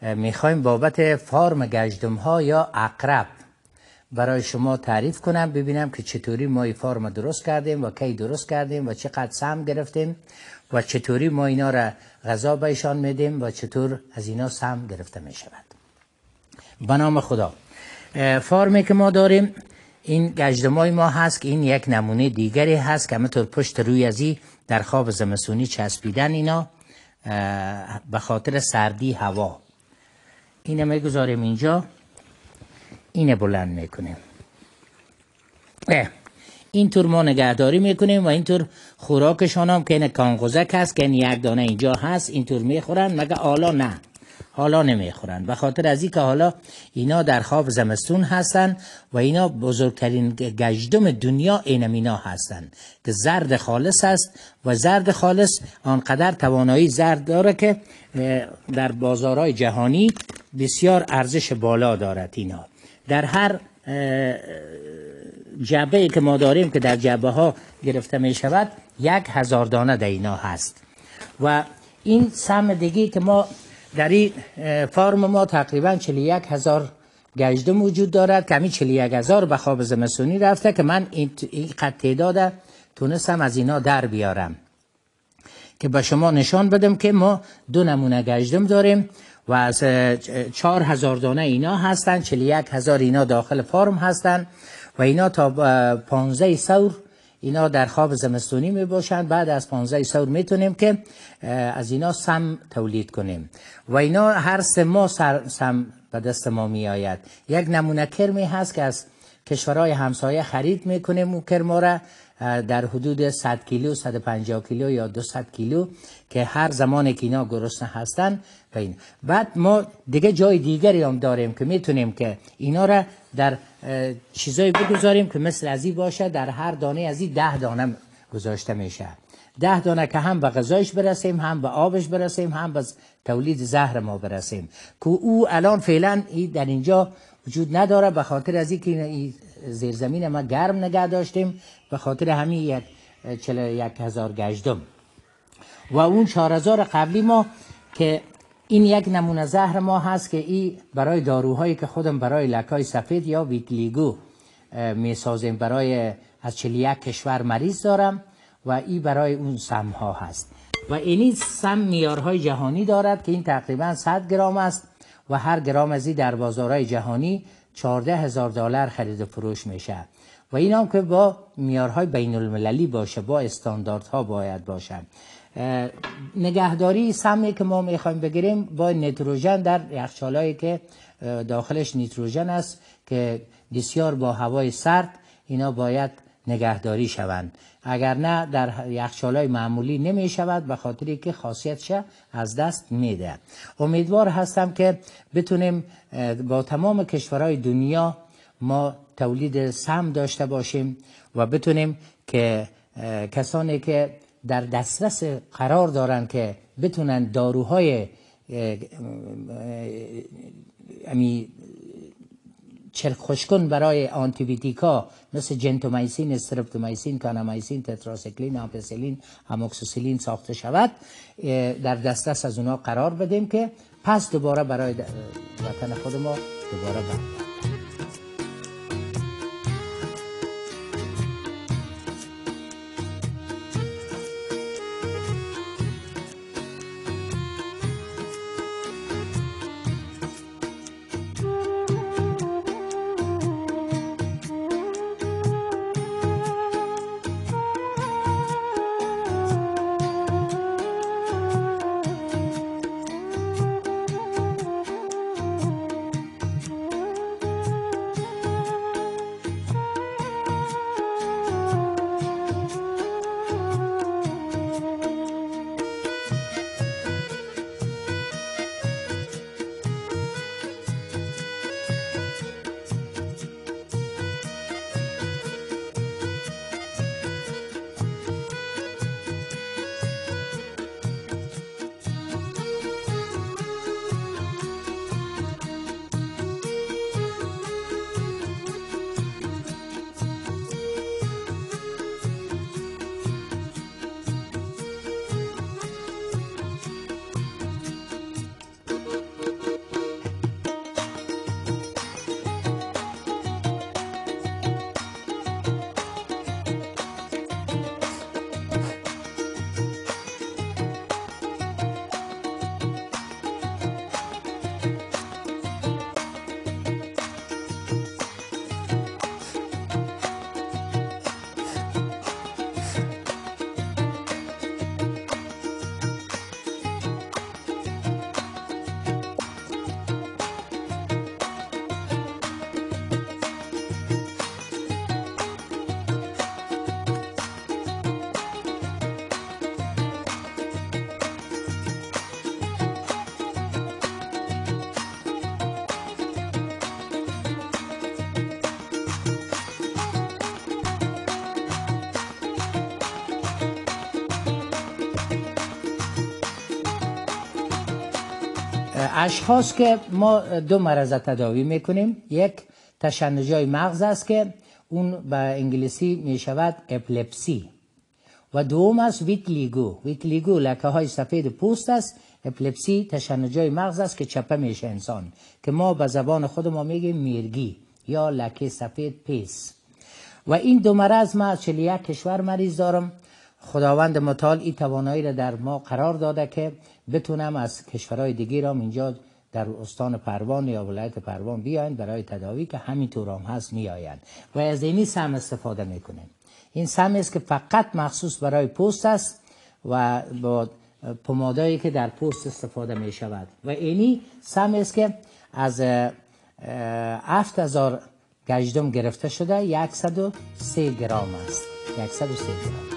میخوایم بابت فارم گژدم ها یا عقرب برای شما تعریف کنم، ببینم که چطوری ما این فارم درست کردیم و کی درست کردیم و چقدر سهم گرفتیم و چطوری ما اینا را غذا بهشان میدیم و چطور از اینا سهم گرفته می شود. به نام خدا. فارمی که ما داریم این گژدمای ما هست که این یک نمونه دیگری هست که همطور پشت روی ازی در خواب زمستونی چسبیدن اینا به خاطر سردی هوا. اینه میگذاریم اینجا، اینه بلند میکنیم، اینطور ما نگهداری میکنیم و اینطور خوراکشان هم که این کانگوزک هست که این یک دانه اینجا هست اینطور میخورن، مگه حالا نه، حالا نمیخورن به خاطر از این که حالا اینا در خواب زمستون هستن و اینا بزرگترین گژدم دنیا اینا هستن که زرد خالص است و زرد خالص آنقدر توانایی زرد داره که در بازارهای جهانی بسیار ارزش بالا دارد. اینا در هر جعبه که ما داریم که در جعبه ها گرفته می شود 1000 دانه در اینا هست. و این سهم دیگه که ما در این فارم ما تقریبا 41000 گژدم وجود دارد که همین 41000 به خواب زمستونی رفته که من این قد تعداد تونستم از اینا در بیارم که به شما نشان بدم که ما 2 نمونه گژدم داریم و از 4000 دانه اینا هستن، 41000 اینا داخل فارم هستن و اینا تا 15 سور اینا در خواب زمستونی می باشند. بعد از 15 سور میتونیم که از اینا سم تولید کنیم و اینا هر 3 ماه سم به دست ما می آید. یک نمونه کرمی هست که از کشورهای همسایه خرید میکنیم، او کرما را در حدود 100 کیلو 150 کیلو یا 200 کیلو که هر زمانی که اینا گرسنه هستن بین. بعد ما دیگه جای دیگری هم داریم که میتونیم که اینا را در چیزایی بگذاریم که مثل ازی باشه، در هر دانه ازی 10 دانه گذاشته میشه، 10 دانه که هم به غذایش برسیم، هم به آبش برسیم، هم به تولید زهر ما برسیم که او الان فعلا در اینجا وجود نداره به خاطر از اینکه زیرزمین ما گرم نگه داشتیم، به خاطر همین 41000 گژدم و اون 4000 قبلی ما که این یک نمونه زهر ما هست که این برای داروهایی که خودم برای لکای سفید یا ویتلیگو می سازیم، برای از 41 کشور مریض دارم و این برای اون سم ها هست و اینی سم میارهای جهانی دارد که این تقریبا 100 گرم است و هر گرم از این در بازارهای جهانی $14,000 خرید و فروش میشه و این هم که با میارهای بین المللی باشه، با استانداردها باید باشه. نگهداری سمی که ما میخوایم بگیریم با نیتروژن در یخچالایی که داخلش نیتروژن است که بسیار با هوای سرد اینا باید نگهداری شوند، اگر نه در یخچالای معمولی نمی شود به خاطری که خاصیتش از دست میده. امیدوار هستم که بتونیم با تمام کشورهای دنیا ما تولید سم داشته باشیم و بتونیم که کسانی که در دسترس قرار دارن که بتونن داروهای چرک خوشکن برای آنتیبیوتیکا مثل جنتومایسین، استرپتومایسین، کانامایسین، تتراسیکلین، آمپیسیلین، اموکسیسیلین ساخته شود، در دسترس از اونا قرار بدیم که پس دوباره برای وطن خود ما دوباره برگردیم. اشخاص که ما دو مرض تداوی میکنیم، یک تشنجای مغز است که اون به انگلیسی می شود اپلپسی و دوم است ویتلیگو. ویتلیگو لکه های سفید پوست است، اپلپسی تشنجای مغز است که چپه میشه انسان، که ما به زبان خود ما میگیم میرگی یا لکه سفید پیس. و این دو مرض ما از 41 کشور مریض دارم. خداوند متعال این توانایی را در ما قرار داده که بتونم از کشورهای دیگه را اینجا در استان پروان یا ولایت پروان بیاین برای تداوی، که همینطور هم هست میآیند و از اینی سم استفاده میکنیم. این سم است که فقط مخصوص برای پوست است و با پمادایی که در پوست استفاده می شود و اینی سم است که از 7000 گژدم گرفته شده 103 گرم است. 103 گرم.